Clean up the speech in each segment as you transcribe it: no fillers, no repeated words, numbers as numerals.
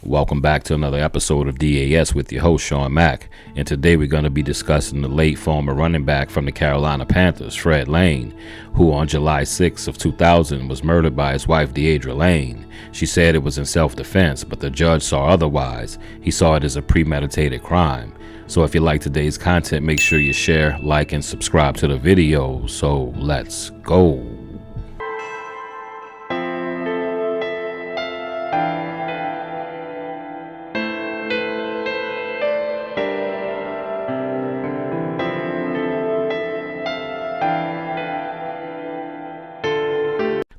Welcome back to another episode of DAS with your host, Sean Mack. And today we're going to be discussing the late former running back from the Carolina Panthers, Fred Lane, who on July 6th of 2000 was murdered by his wife, Deidra Lane. She said it was in self-defense, but the judge saw otherwise. He saw it as a premeditated crime. So if you like today's content, make sure you share, like, and subscribe to the video. So let's go.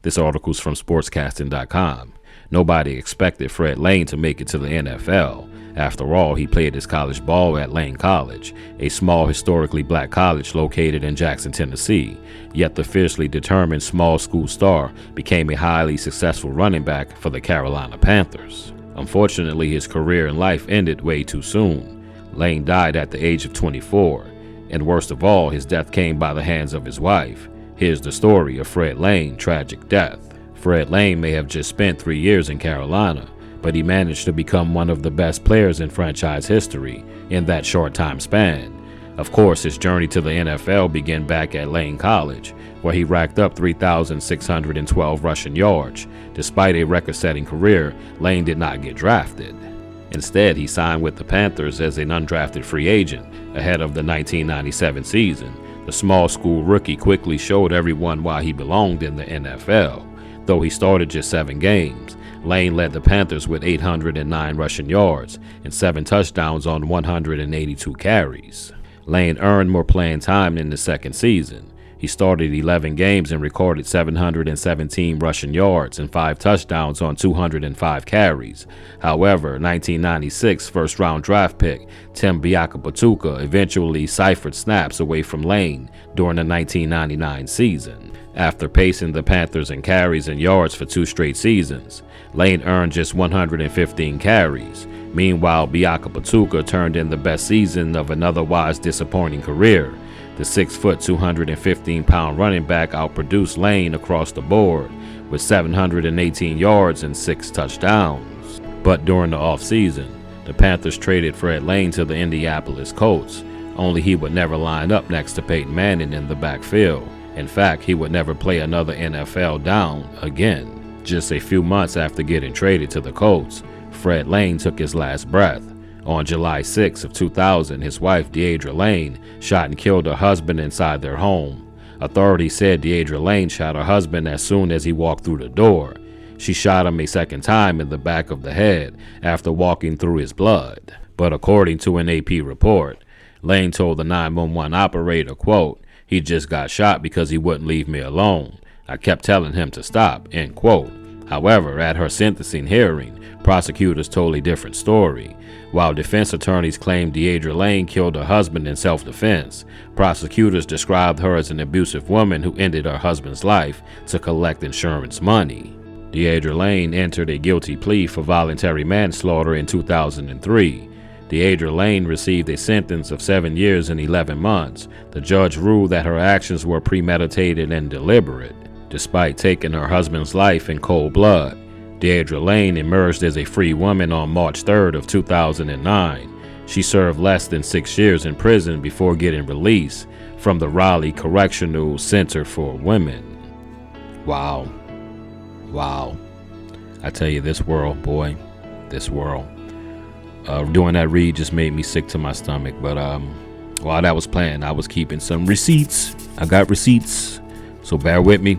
This article's from sportscasting.com. Nobody expected Fred Lane to make it to the NFL. After all, he played his college ball at Lane College, a small historically black college located in Jackson, Tennessee. Yet the fiercely determined small school star became a highly successful running back for the Carolina Panthers. Unfortunately, his career in life ended way too soon. Lane died at the age of 24, and worst of all, his death came by the hands of his wife. Here's the story of Fred Lane's tragic death. Fred Lane may have just spent 3 years in Carolina, but he managed to become one of the best players in franchise history in that short time span. Of course, his journey to the NFL began back at Lane College, where he racked up 3,612 rushing yards. Despite a record-setting career, Lane did not get drafted. Instead, he signed with the Panthers as an undrafted free agent ahead of the 1997 season. The small school rookie quickly showed everyone why he belonged in the NFL. Though he started just 7 games, Lane led the Panthers with 809 rushing yards and 7 touchdowns on 182 carries. Lane earned more playing time in the second season. He started 11 games and recorded 717 rushing yards and 5 touchdowns on 205 carries. However, 1996 first-round draft pick Tim Biakabatuka eventually ciphered snaps away from Lane during the 1999 season. After pacing the Panthers in carries and yards for 2 straight seasons, Lane earned just 115 carries. Meanwhile, Biakabatuka turned in the best season of an otherwise disappointing career. The 6-foot, 215-pound running back outproduced Lane across the board with 718 yards and 6 touchdowns. But during the offseason, the Panthers traded Fred Lane to the Indianapolis Colts, only he would never line up next to Peyton Manning in the backfield. In fact, he would never play another NFL down again. Just a few months after getting traded to the Colts, Fred Lane took his last breath. On July 6 of 2000, his wife, Deidra Lane, shot and killed her husband inside their home. Authorities said Deidra Lane shot her husband as soon as he walked through the door. She shot him a second time in the back of the head after walking through his blood. But according to an AP report, Lane told the 911 operator, quote, "He just got shot because he wouldn't leave me alone. I kept telling him to stop," end quote. However, at her sentencing hearing, prosecutors told a different story. While defense attorneys claimed Deidra Lane killed her husband in self-defense, prosecutors described her as an abusive woman who ended her husband's life to collect insurance money. Deidra Lane entered a guilty plea for voluntary manslaughter in 2003. Deidra Lane received a sentence of 7 years and 11 months. The judge ruled that her actions were premeditated and deliberate. Despite taking her husband's life in cold blood, Deidra Lane emerged as a free woman on March 3rd of 2009. She served less than 6 years in prison before getting released from the Raleigh Correctional Center for Women. Wow. Wow. I tell you, this world, boy, this world. Doing that read just made me sick to my stomach. But while that was playing, I was keeping some receipts. I got receipts. So bear with me.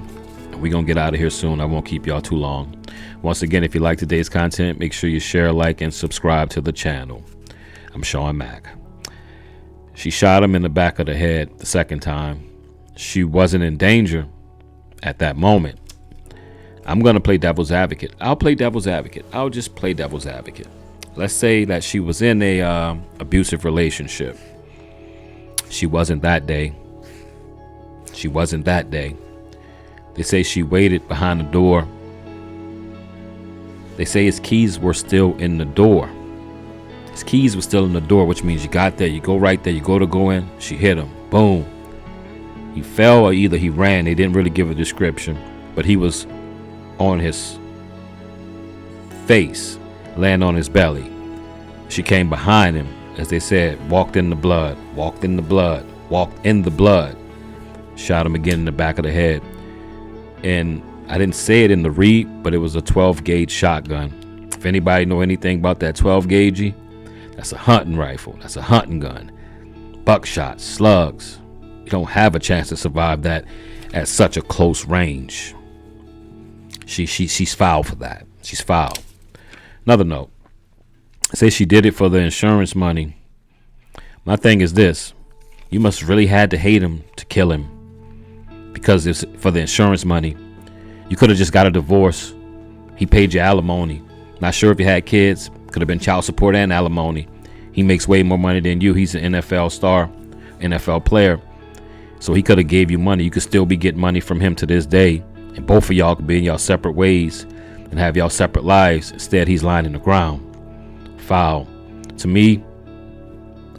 We're going to get out of here soon. I won't keep y'all too long. Once again, if you like today's content, make sure you share, like, and subscribe to the channel. I'm Sean Mack. She shot him in the back of the head the second time. She wasn't in danger at that moment. I'm going to play devil's advocate. I'll play devil's advocate. I'll just play devil's advocate. Let's say that she was in a abusive relationship. She wasn't that day. She wasn't that day. They say she waited behind the door. They say his keys were still in the door. His keys were still in the door, which means you got there, you go right there, you go in. She hit him. Boom. He fell or either he ran. They didn't really give a description, but he was on his face, land on his belly. She came behind him, as they said, walked in the blood, walked in the blood, walked in the blood. Shot him again in the back of the head. And I didn't say it in the read, but it was a 12 gauge shotgun. If anybody know anything about that 12 gauge, that's a hunting rifle. That's a hunting gun. Buckshot, slugs. You don't have a chance to survive that at such a close range. She's foul for that. She's foul. Another note. Say she did it for the insurance money. My thing is this. You must really had to hate him to kill him. Because it's for the insurance money. You could have just got a divorce. He paid you alimony. Not sure if you had kids. Could have been child support and alimony. He makes way more money than you. He's an NFL star, NFL player. So he could have gave you money. You could still be getting money from him to this day. And both of y'all could be in y'all separate ways and have y'all separate lives. Instead, he's lying in the ground. Foul. To me,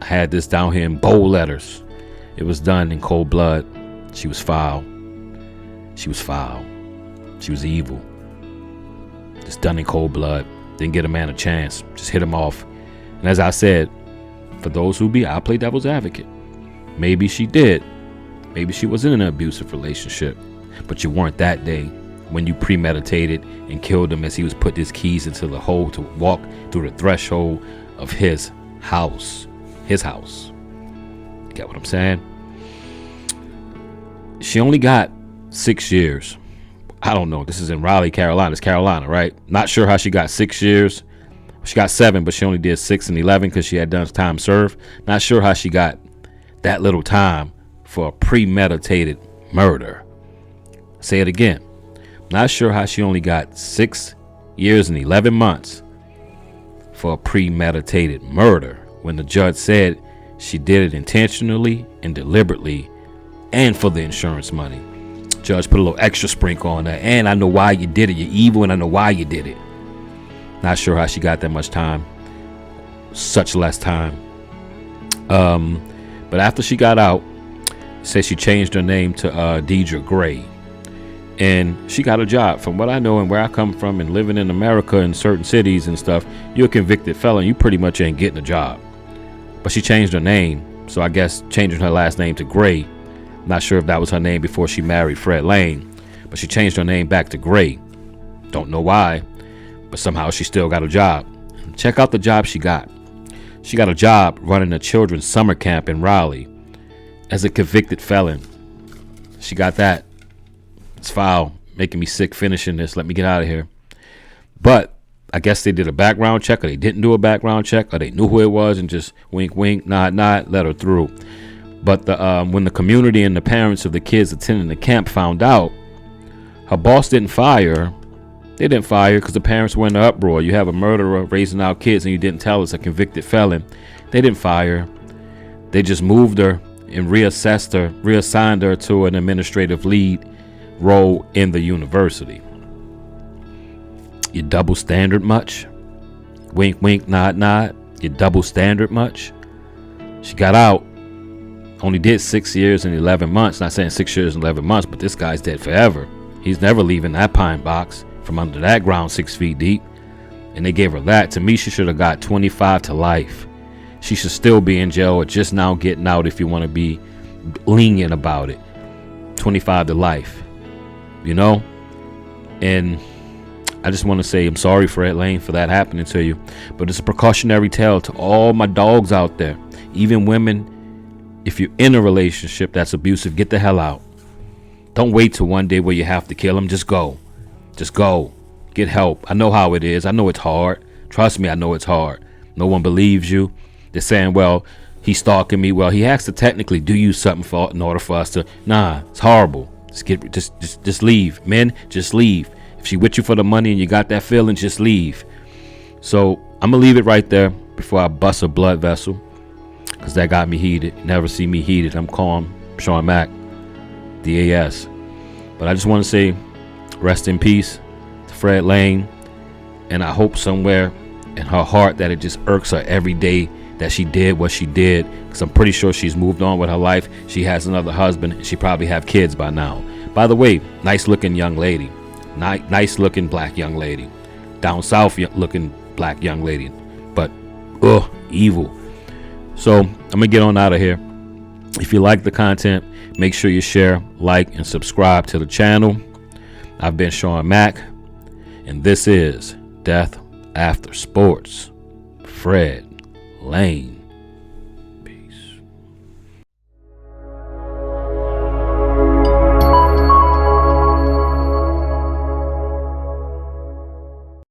I had this down here in bold letters. It was done in cold blood. She was foul. She was foul. She was evil. Just done in cold blood. Didn't get a man a chance. Just hit him off. And as I said, for those who be, I play devil's advocate. Maybe she did. Maybe she was in an abusive relationship. But you weren't that day when you premeditated and killed him as he was putting his keys into the hole to walk through the threshold of his house. His house. You get what I'm saying? She only got 6 years. I don't know. This is in Raleigh, Carolina. It's Carolina, right? Not sure how she got 6 years. She got 7, but she only did 6 and 11 because she had done time served. Not sure how she got that little time for a premeditated murder. Say it again. Not sure how she only got 6 years and 11 months for a premeditated murder when the judge said she did it intentionally and deliberately and for the insurance money. Judge put a little extra sprinkle on that. And I know why you did it. You're evil and I know why you did it. Not sure how she got that much time. Such less time. But after she got out, said she changed her name to Deidra Gray. And she got a job. From what I know and where I come from and living in America in certain cities and stuff, you're a convicted felon. You pretty much ain't getting a job. But she changed her name. So I guess changing her last name to Gray. Not sure if that was her name before she married Fred Lane. But she changed her name back to Gray. Don't know why. But somehow she still got a job. Check out the job she got. She got a job running a children's summer camp in Raleigh as a convicted felon. She got that. It's foul. Making me sick finishing this. Let me get out of here. But I guess they did a background check, or they didn't do a background check, or they knew who it was and just wink, wink, nod, nod, let her through. But when the community and the parents of the kids attending the camp found out, her boss didn't fire her. They didn't fire her because the parents were in an uproar. You have a murderer raising our kids and you didn't tell us, a convicted felon. They didn't fire her. They just moved her and reassigned her to an administrative lead role in the university. You double standard much? Wink, wink, nod, nod. You double standard much? She got out. Only did 6 years and 11 months. Not saying 6 years and 11 months, but this guy's dead forever. He's never leaving that pine box from under that ground 6 feet deep. And they gave her that. To me, she should have got 25 to life. She should still be in jail or just now getting out if you want to be lenient about it. 25 to life. You know? And I just want to say I'm sorry, Fred Lane, for that happening to you. But it's a precautionary tale to all my dogs out there. Even women, if you're in a relationship that's abusive, get the hell out. Don't wait till one day where you have to kill them. Just go. Just go. Get help. I know how it is. I know it's hard. Trust me, I know it's hard. No one believes you. They're saying, well, he's stalking me. Well, he has to technically do you something in order for us to. Nah, it's horrible. Just leave. Men, just leave. If she with you for the money and you got that feeling, just leave. So I'm going to leave it right there before I bust a blood vessel. Because that got me heated. Never see me heated. I'm calm. Sean Mack, DAS. But I just want to say rest in peace to Fred Lane. And I hope somewhere in her heart that it just irks her every day that she did what she did. Because I'm pretty sure she's moved on with her life. She has another husband. And she probably have kids by now. By the way, nice looking young lady. Nice looking black young lady. Down south looking black young lady, but evil. So I'm gonna get on out of here. If you like the content, make sure you share, like, and subscribe to the channel. I've been Sean Mack, and this is Death After Sports. Fred Lane.